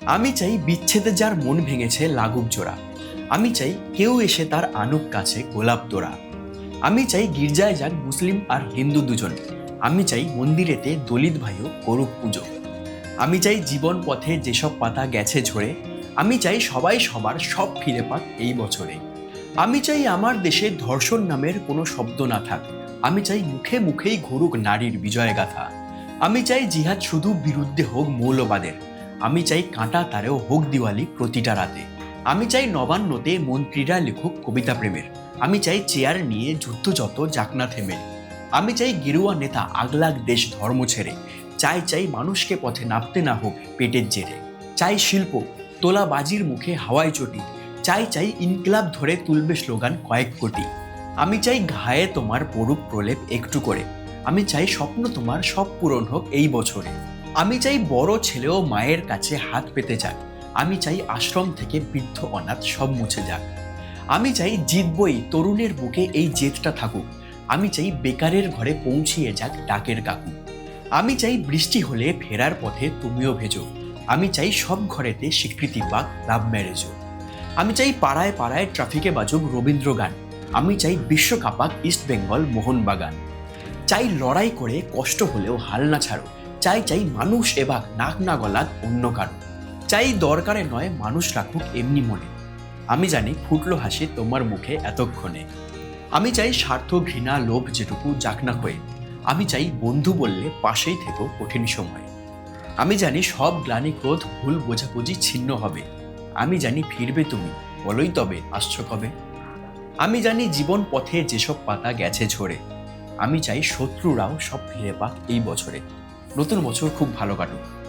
আমি চাই বিচ্ছেদে যার মন ভেঙেছে লাগুক জোড়া। আমি চাই কেউ এসে তার আনুক কাছে গোলাপ তোড়া। আমি চাই গির্জায় যাক মুসলিম আর হিন্দু দুজন। আমি চাই মন্দিরেতে দলিত ভাইও করুক পুজো। আমি চাই জীবন পথে যেসব পাতা গেছে ঝরে। আমি চাই সবাই সবার সব ফিরে পাক এই বছরে। আমি চাই আমার দেশে ধর্ষণ নামের কোনো শব্দ না থাক। আমি চাই মুখে মুখেই ঘুরুক নারীর বিজয় গাথা। আমি চাই জিহাদ শুধু বিরুদ্ধে হোক মৌলবাদের। আমি চাই কাঁটা তারেও হোক দিওয়ালি প্রতিটা রাতে। আমি চাই নবান্নতে মন্ত্রীরা লিখুক কবিতা প্রেমের। আমি চাই চেয়ার নিয়ে যুদ্ধ যত যাক না থেমে। আমি চাই গেরুয়া নেতা আগলাক দেশ ধর্ম ছেড়ে। চাই মানুষকে পথে নামতে না হোক পেটের জেরে। চাই শিল্প তোলা বাজির মুখে হাওয়ায় চটি। চাই ইনকিলাব ধরে তুলবে স্লোগান কয়েক কোটি। আমি চাই ঘায়ে তোমার পড়ুক প্রলেপ একটু করে। আমি চাই স্বপ্ন তোমার সব পূরণ হোক এই বছরে। আমি চাই বড় ছেলেও মায়ের কাছে হাত পেতে যাক। আমি চাই আশ্রম থেকে বৃদ্ধ অনাথ সব মুছে যাক। আমি চাই জিতবই তরুণের বুকে এই জেদটা থাকুক। আমি চাই বেকারের ঘরে পৌঁছিয়ে যাক ডাকের কাকু। আমি চাই বৃষ্টি হলে ফেরার পথে তুমিও ভেজো। আমি চাই সব ঘরেতে স্বীকৃতি পাক লাভ ম্যারেজও। আমি চাই পাড়ায় পাড়ায় ট্রাফিকে বাজুক রবীন্দ্র গান। আমি চাই বিশ্বকাপাক ইস্ট বেঙ্গল মোহনবাগান। চাই লড়াই করে কষ্ট হলেও হাল না ছাড়ো। চাই মানুষ এবাক নাক না গলাক অন্য কারো। চাই দরকারে নয় মানুষ রাখুক এমনি মনে। আমি জানি ফুটলো হাসি তোমার মুখে এতক্ষণে। আমি চাই স্বার্থ ঘৃণা লোভ যেটুকু যাক না হয়ে। আমি চাই বন্ধু বললে পাশেই থেকো কঠিন সময়ে। আমি জানি সব গ্লানি ক্রোধ ভুল বোঝাবুঝি ছিন্ন হবে। আমি জানি ফিরবে তুমি, বলোই তবে আসছো কবে। আমি জানি জীবন পথে যেসব পাতা গেছে ঝরে। আমি চাই শত্রুরাও সব ফিরে পাক এই বছরে। নতুন বছর খুব ভালো কাটুক।